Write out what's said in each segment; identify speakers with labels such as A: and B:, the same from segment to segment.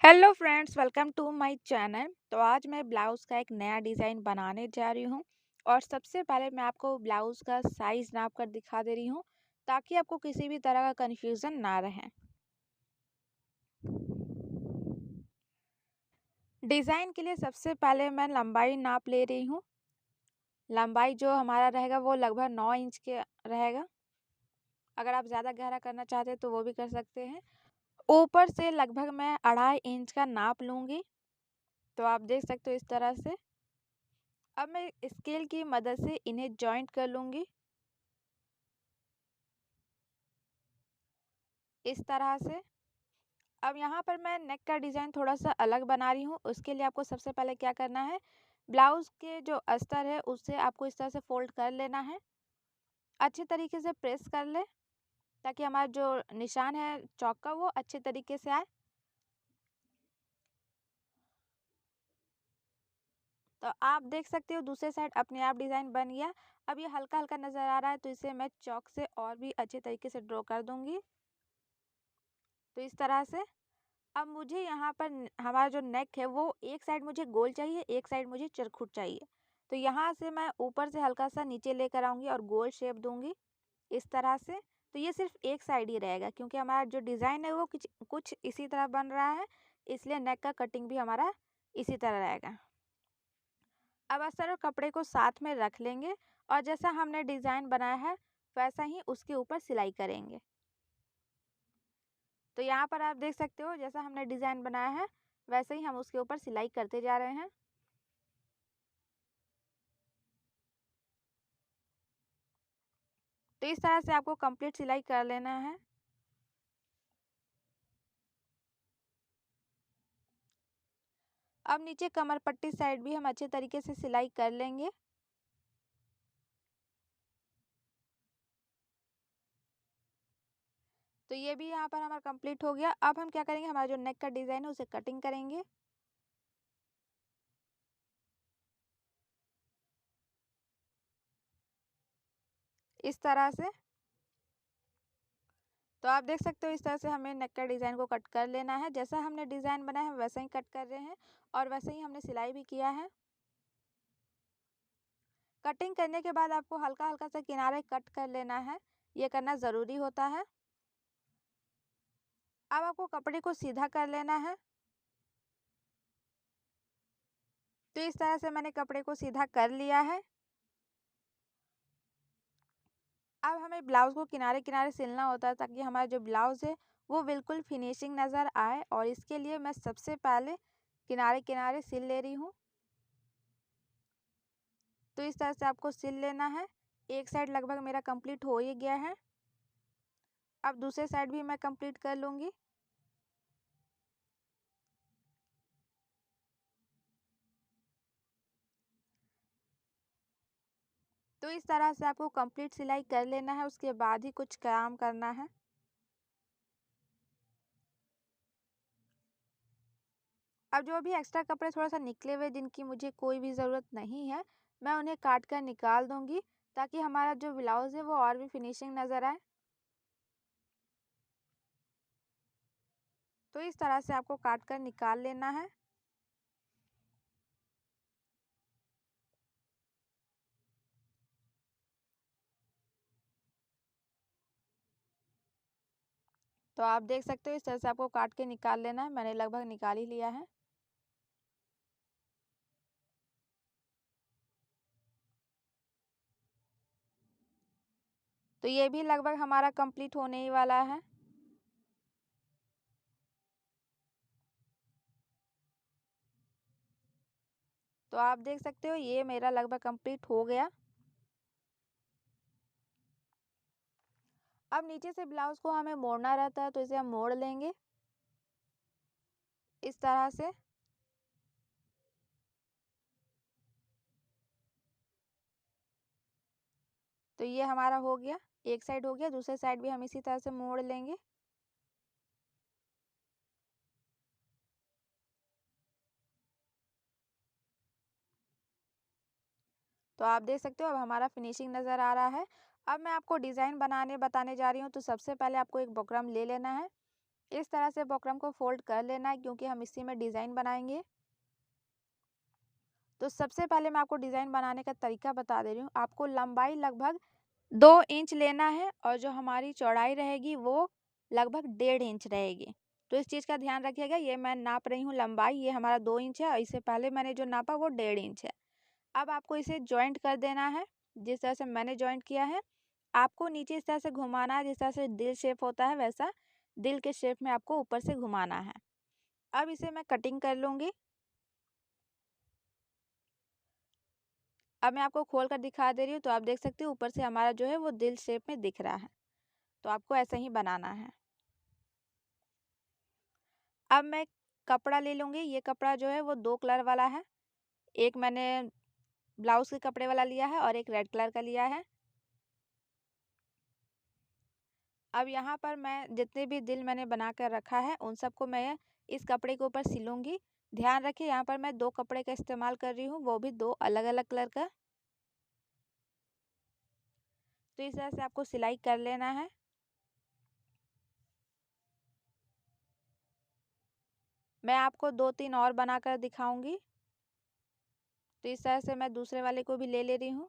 A: Hello friends, welcome to my channel. तो आज मैं ब्लाउज़ का एक नया डिज़ाइन बनाने जा रही हूँ और सबसे पहले मैं आपको ब्लाउज़ का साइज़ नाप कर दिखा दे रही हूँ ताकि आपको किसी भी तरह का कन्फ्यूज़न ना रहे। डिज़ाइन के लिए सबसे पहले मैं लंबाई नाप ले रही हूँ। लंबाई जो हमारा रहेगा वो लगभग 9 इंच के रहेगा। अगर आप ज़्यादा गहरा करना चाहते हैं तो वो भी कर सकते हैं। ऊपर से लगभग मैं 2.5 इंच का नाप लूँगी। तो आप देख सकते हो इस तरह से। अब मैं स्केल की मदद से इन्हें जॉइंट कर लूँगी इस तरह से। अब यहाँ पर मैं नेक का डिज़ाइन थोड़ा-सा अलग बना रही हूँ। उसके लिए आपको सबसे पहले क्या करना है, ब्लाउज़ के जो अस्तर है उससे आपको इस तरह से फ़ोल्ड कर लेना है। अच्छे तरीके से प्रेस कर लें ताकि हमारा जो निशान है चौक का वो अच्छे तरीके से आए। तो आप देख सकते हो दूसरे साइड अपने आप डिज़ाइन बन गया। अब ये हल्का-हल्का नज़र आ रहा है तो इसे मैं चॉक से और भी अच्छे तरीके से ड्रॉ कर दूँगी। तो इस तरह से। अब मुझे यहाँ पर हमारा जो नेक है वो एक साइड मुझे गोल चाहिए, एक साइड मुझे चरखुट चाहिए। तो यहाँ से मैं ऊपर से हल्का सा नीचे लेकर आऊँगी और गोल शेप दूँगी इस तरह से। तो ये सिर्फ एक साइड ही रहेगा क्योंकि हमारा जो डिज़ाइन है वो कुछ कुछ इसी तरह बन रहा है, इसलिए नेक का कटिंग भी हमारा इसी तरह रहेगा। अब अस्तर और कपड़े को साथ में रख लेंगे और जैसा हमने डिज़ाइन बनाया है वैसा ही उसके ऊपर सिलाई करेंगे। तो यहाँ पर आप देख सकते हो जैसा हमने डिज़ाइन बनाया है वैसे ही हम उसके ऊपर सिलाई करते जा रहे हैं। तो इस तरह से आपको कंप्लीट सिलाई कर लेना है। अब नीचे कमर पट्टी साइड भी हम अच्छे तरीके से सिलाई कर लेंगे। तो ये भी यहाँ पर हमारा कंप्लीट हो गया। अब हम क्या करेंगे, हमारा जो नेक का डिज़ाइन है उसे कटिंग करेंगे। इस तरह से। तो आप देख सकते हो इस तरह से हमें नेक का डिज़ाइन को कट कर लेना है। जैसा हमने डिज़ाइन बनाया है वैसा ही कट कर रहे हैं और वैसे ही हमने सिलाई भी किया है। कटिंग करने के बाद आपको हल्का-हल्का सा किनारे कट कर लेना है। ये करना ज़रूरी होता है। अब आपको कपड़े को सीधा कर लेना है। तो इस तरह से मैंने कपड़े को सीधा कर लिया है। अब हमें ब्लाउज़ को किनारे-किनारे सिलना होता है ताकि हमारा जो ब्लाउज़ है वो बिल्कुल फिनिशिंग नज़र आए और इसके लिए मैं सबसे पहले किनारे-किनारे सिल ले रही हूँ। तो इस तरह से आपको सिल लेना है। एक साइड लगभग मेरा कंप्लीट हो ही गया है। अब दूसरे साइड भी मैं कंप्लीट कर लूँगी। तो इस तरह से आपको कंप्लीट सिलाई कर लेना है, उसके बाद ही कुछ काम करना है। अब जो भी एक्स्ट्रा कपड़े थोड़ा-सा निकले हुए जिनकी मुझे कोई भी ज़रूरत नहीं है, मैं उन्हें काट कर निकाल दूँगी ताकि हमारा जो ब्लाउज़ है वो और भी फिनिशिंग नज़र आए। तो इस तरह से आपको काट कर निकाल लेना है। तो आप देख सकते हो इस तरह से आपको काट के निकाल लेना है। मैंने लगभग निकाल ही लिया है। तो ये भी लगभग हमारा कंप्लीट होने ही वाला है। तो आप देख सकते हो ये मेरा लगभग कंप्लीट हो गया। अब नीचे से ब्लाउज़ को हमें मोड़ना रहता है तो इसे हम मोड़ लेंगे इस तरह से। तो ये हमारा हो गया, एक साइड हो गया, दूसरे साइड भी हम इसी तरह से मोड़ लेंगे। तो आप देख सकते हो अब हमारा फिनिशिंग नज़र आ रहा है। अब मैं आपको डिज़ाइन बनाने बताने जा रही हूँ। तो सबसे पहले आपको एक बुकरम ले लेना है। इस तरह से बॉक्रम को फोल्ड कर लेना है क्योंकि हम इसी में डिज़ाइन बनाएंगे। तो सबसे पहले मैं आपको डिज़ाइन बनाने का तरीका बता दे रही हूँ। आपको लंबाई लगभग 2 इंच लेना है और जो हमारी चौड़ाई रहेगी वो लगभग 1.5 इंच रहेगी। तो इस चीज़ का ध्यान रखिएगा। ये मैं नाप रही हूँ लंबाई, ये हमारा 2 इंच है और इससे पहले मैंने जो नापा वो 1.5 इंच है। अब आपको इसे जॉइंट कर देना है जिस तरह से मैंने जॉइंट किया है। आपको नीचे इस तरह से घुमाना है, जिस तरह से दिल शेप होता है वैसा दिल के शेप में आपको ऊपर से घुमाना है। अब इसे मैं कटिंग कर लूँगी। अब मैं आपको खोल कर दिखा दे रही हूँ, तो आप देख सकते हो ऊपर से हमारा जो है वो दिल शेप में दिख रहा है। तो आपको ऐसा ही बनाना है। अब मैं कपड़ा ले लूँगी। ये कपड़ा जो है वो 2 कलर वाला है। एक मैंने ब्लाउज़ के कपड़े वाला लिया है और एक रेड कलर का लिया है। अब यहाँ पर मैं जितने भी दिल मैंने बना कर रखा है उन सबको मैं इस कपड़े के ऊपर सिलूँगी। ध्यान रखिए यहाँ पर मैं 2 कपड़े का इस्तेमाल कर रही हूँ, वो भी 2 अलग-अलग कलर का। तो इस तरह से आपको सिलाई कर लेना है। मैं आपको 2-3 और बनाकर दिखाऊँगी। तो इस तरह से मैं दूसरे वाले को भी ले रही हूँ।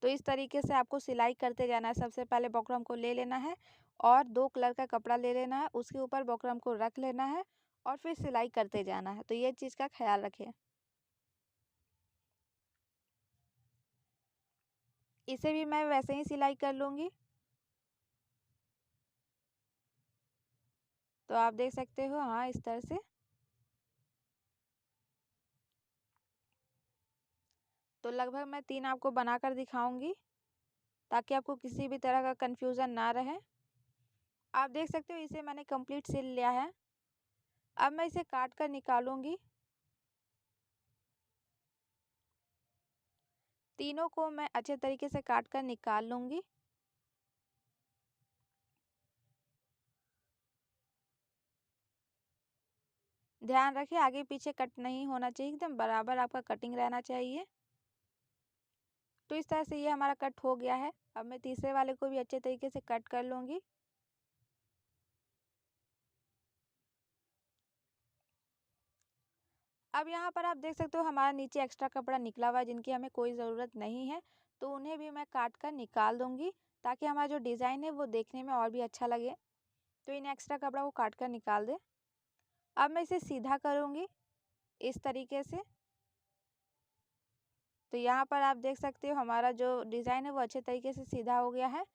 A: तो इस तरीके से आपको सिलाई करते जाना है। सबसे पहले बॉक्रम को ले लेना है और 2 कलर का कपड़ा ले लेना है, उसके ऊपर बॉक्रम को रख लेना है और फिर सिलाई करते जाना है। तो ये चीज़ का ख्याल रखें। इसे भी मैं वैसे ही सिलाई कर लूँगी। तो आप देख सकते हो, हाँ, इस तरह से। तो लगभग मैं 3 आपको बनाकर दिखाऊँगी ताकि आपको किसी भी तरह का कन्फ्यूज़न ना रहे। आप देख सकते हो इसे मैंने कंप्लीट सिल लिया है। अब मैं इसे काट कर निकालूँगी। तीनों को मैं अच्छे तरीके से काट कर निकाल लूँगी। ध्यान रखिए आगे पीछे कट नहीं होना चाहिए, एकदम बराबर आपका कटिंग रहना चाहिए। तो इस तरह से ये हमारा कट हो गया है। अब मैं तीसरे वाले को भी अच्छे तरीके से कट कर लूँगी। अब यहाँ पर आप देख सकते हो हमारा नीचे एक्स्ट्रा कपड़ा निकला हुआ है जिनकी हमें कोई ज़रूरत नहीं है, तो उन्हें भी मैं काट कर निकाल दूँगी ताकि हमारा जो डिज़ाइन है वो देखने में और भी अच्छा लगे। तो इन एक्स्ट्रा कपड़ा को काट कर निकाल दें। अब मैं इसे सीधा करूँगी इस तरीके से। तो यहाँ पर आप देख सकते हो हमारा जो डिज़ाइन है वो अच्छे तरीके से सीधा हो गया है।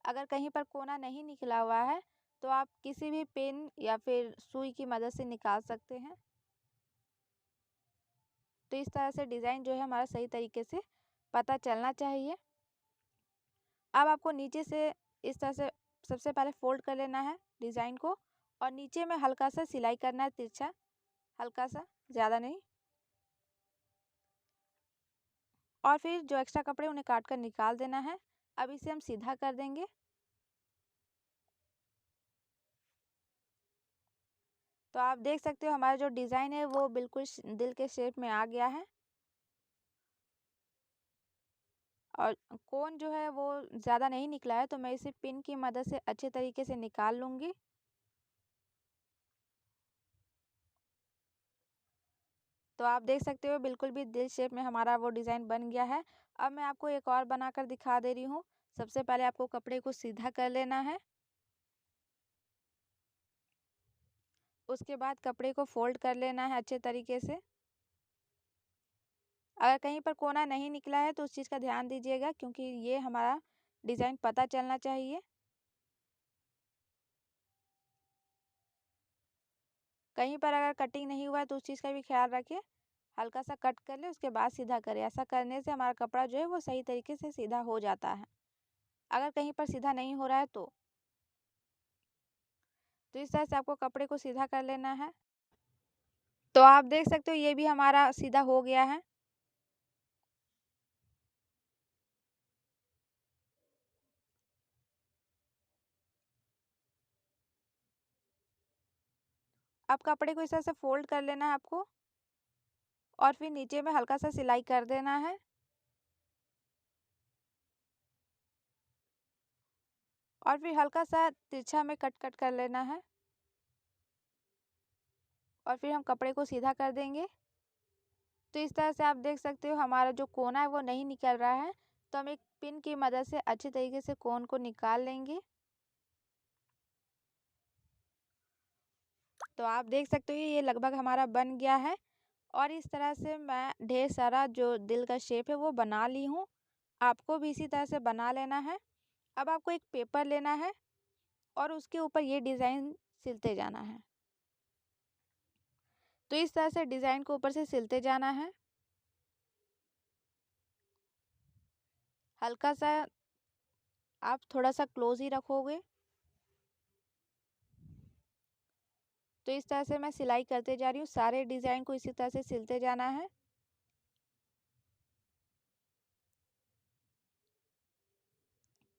A: अगर कहीं पर कोना नहीं निकला हुआ है तो आप किसी भी पेन या फिर सुई की मदद से निकाल सकते हैं। तो इस तरह से डिज़ाइन जो है हमारा सही तरीके से पता चलना चाहिए। अब आपको नीचे से इस तरह से सबसे पहले फोल्ड कर लेना है डिज़ाइन को और नीचे में हल्का सा सिलाई करना है, तिरछा, हल्का सा, ज़्यादा नहीं। और फिर जो एक्स्ट्रा कपड़े उन्हें काट कर निकाल देना है। अब इसे हम सीधा कर देंगे। तो आप देख सकते हो हमारा जो डिज़ाइन है वो बिल्कुल दिल के शेप में आ गया है और कोन जो है वो ज़्यादा नहीं निकला है, तो मैं इसे पिन की मदद से अच्छे तरीके से निकाल लूँगी। तो आप देख सकते हो बिल्कुल भी दिल शेप में हमारा वो डिज़ाइन बन गया है। अब मैं आपको एक और बनाकर दिखा दे रही हूँ। सबसे पहले आपको कपड़े को सीधा कर लेना है। उसके बाद कपड़े को फोल्ड कर लेना है अच्छे तरीके से। अगर कहीं पर कोना नहीं निकला है तो उस चीज़ का ध्यान दीजिएगा क्योंकि ये हमारा डिज़ाइन पता चलना चाहिए। कहीं पर अगर कटिंग नहीं हुआ है तो उस चीज़ का भी ख्याल रखिए। हल्का सा कट कर ले उसके बाद सीधा करें। ऐसा करने से हमारा कपड़ा जो है वो सही तरीके से सीधा हो जाता है। अगर कहीं पर सीधा नहीं हो रहा है तो इस तरह से आपको कपड़े को सीधा कर लेना है। तो आप देख सकते हो ये भी हमारा सीधा हो गया है। अब कपड़े को इस तरह से फोल्ड कर लेना है आपको और फिर नीचे में हल्का सा सिलाई कर देना है। और फिर हल्का सा तिरछा में कट कर लेना है और फिर हम कपड़े को सीधा कर देंगे। तो इस तरह से आप देख सकते हो हमारा जो कोना है वो नहीं निकल रहा है, तो हम एक पिन की मदद से अच्छे तरीके से कोन को निकाल लेंगे। तो आप देख सकते हो ये लगभग हमारा बन गया है और इस तरह से मैं ढेर सारा जो दिल का शेप है वो बना ली हूँ। आपको भी इसी तरह से बना लेना है। अब आपको एक पेपर लेना है और उसके ऊपर ये डिज़ाइन सिलते जाना है। तो इस तरह से डिज़ाइन को ऊपर से सिलते जाना है। हल्का सा आप थोड़ा सा क्लोज ही रखोगे। तो इस तरह से मैं सिलाई करते जा रही हूँ, सारे डिज़ाइन को इसी तरह से सिलते जाना है।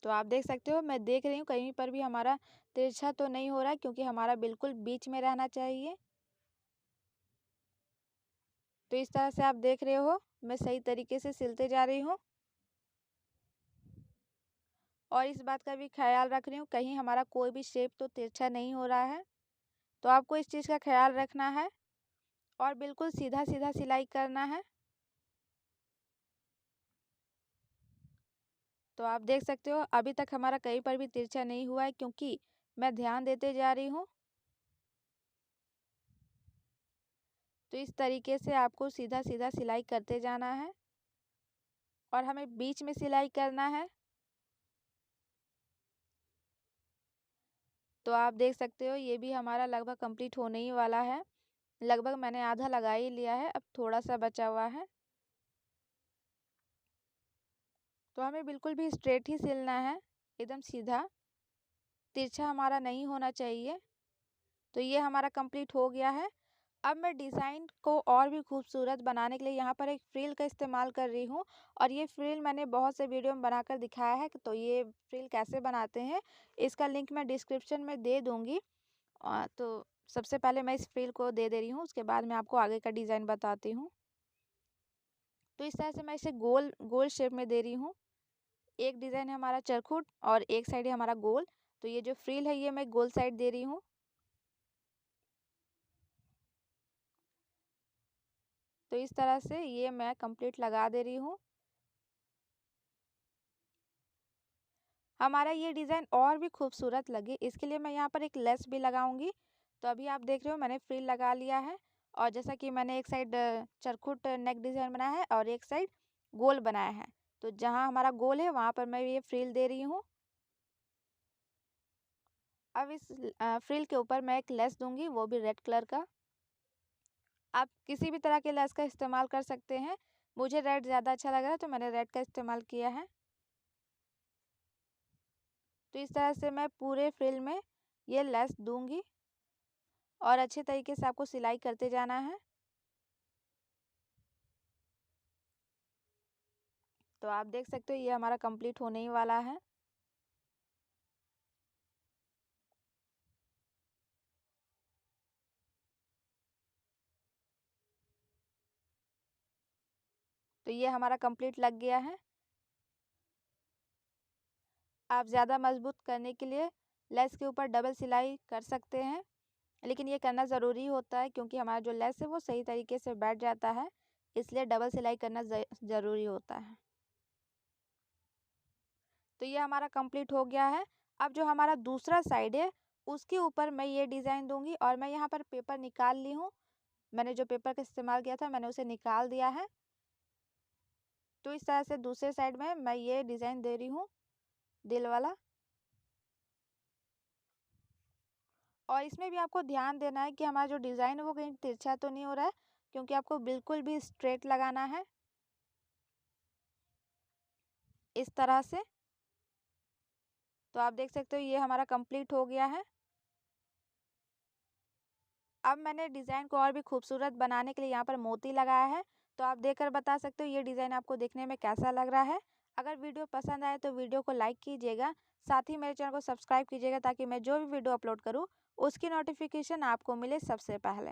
A: तो आप देख सकते हो मैं देख रही हूँ कहीं पर भी हमारा तिरछा तो नहीं हो रहा है, क्योंकि हमारा बिल्कुल बीच में रहना चाहिए। तो इस तरह से आप देख रहे हो मैं सही तरीके से सिलते जा रही हूँ और इस बात का भी ख्याल रख रही हूँ कहीं हमारा कोई भी शेप तो तिरछा नहीं हो रहा है। तो आपको इस चीज़ का ख्याल रखना है और बिल्कुल सीधा सीधा सिलाई करना है। तो आप देख सकते हो अभी तक हमारा कहीं पर भी तिरछा नहीं हुआ है, क्योंकि मैं ध्यान देते जा रही हूँ। तो इस तरीके से आपको सीधा सीधा सिलाई करते जाना है और हमें बीच में सिलाई करना है। तो आप देख सकते हो ये भी हमारा लगभग कंप्लीट होने ही वाला है। लगभग मैंने आधा लगा ही लिया है, अब थोड़ा सा बचा हुआ है। तो हमें बिल्कुल भी स्ट्रेट ही सिलना है, एकदम सीधा, तिरछा हमारा नहीं होना चाहिए। तो ये हमारा कंप्लीट हो गया है। अब मैं डिज़ाइन को और भी खूबसूरत बनाने के लिए यहाँ पर एक फ्रिल का इस्तेमाल कर रही हूँ और ये फ्रिल मैंने बहुत से वीडियो में बनाकर दिखाया है। तो ये फ्रिल कैसे बनाते हैं इसका लिंक मैं डिस्क्रिप्शन में दे दूँगी। तो सबसे पहले मैं इस फ्रिल को दे रही हूँ, उसके बाद मैं आपको आगे का डिज़ाइन बताती हूँ। तो इस तरह से मैं इसे गोल गोल शेप में दे रही हूँ। एक डिज़ाइन है हमारा चरखुट और एक साइड है हमारा गोल। तो ये जो फ्रिल है ये मैं गोल साइड दे रही हूँ। तो इस तरह से ये मैं कंप्लीट लगा दे रही हूँ। हमारा ये डिज़ाइन और भी खूबसूरत लगे इसके लिए मैं यहाँ पर एक लेस भी लगाऊंगी। तो अभी आप देख रहे हो मैंने फ्रिल लगा लिया है और जैसा कि मैंने एक साइड चरखुट नेक डिज़ाइन बनाया है और एक साइड गोल बनाया है। तो जहाँ हमारा गोल है वहाँ पर मैं ये फ्रिल दे रही हूँ। अब इस फ्रिल के ऊपर मैं एक लेस दूंगी, वो भी रेड कलर का। आप किसी भी तरह के लेस का इस्तेमाल कर सकते हैं। मुझे रेड ज़्यादा अच्छा लग रहा है तो मैंने रेड का इस्तेमाल किया है। तो इस तरह से मैं पूरे फ्रिल में ये लेस दूंगी और अच्छे तरीके से आपको सिलाई करते जाना है। तो आप देख सकते हो ये हमारा कंप्लीट होने ही वाला है। तो ये हमारा कंप्लीट लग गया है। आप ज़्यादा मजबूत करने के लिए लेस के ऊपर डबल सिलाई कर सकते हैं, लेकिन ये करना ज़रूरी होता है क्योंकि हमारा जो लेस है वो सही तरीके से बैठ जाता है, इसलिए डबल सिलाई करना ज़रूरी होता है। तो ये हमारा कंप्लीट हो गया है। अब जो हमारा दूसरा साइड है उसके ऊपर मैं ये डिज़ाइन दूंगी और मैं यहाँ पर पेपर निकाल ली हूँ। मैंने जो पेपर का इस्तेमाल किया था मैंने उसे निकाल दिया है। तो इस तरह से दूसरे साइड में मैं ये डिज़ाइन दे रही हूँ, दिल वाला। और इसमें भी आपको ध्यान देना है कि हमारा जो डिज़ाइन है वो कहीं तिरछा तो नहीं हो रहा है, क्योंकि आपको बिल्कुल भी स्ट्रेट लगाना है इस तरह से। तो आप देख सकते हो ये हमारा कंप्लीट हो गया है। अब मैंने डिज़ाइन को और भी खूबसूरत बनाने के लिए यहाँ पर मोती लगाया है। तो आप देखकर बता सकते हो ये डिज़ाइन आपको देखने में कैसा लग रहा है। अगर वीडियो पसंद आए तो वीडियो को लाइक कीजिएगा, साथ ही मेरे चैनल को सब्सक्राइब कीजिएगा ताकि मैं जो भी वीडियो अपलोड करूँ उसकी नोटिफिकेशन आपको मिले सबसे पहले।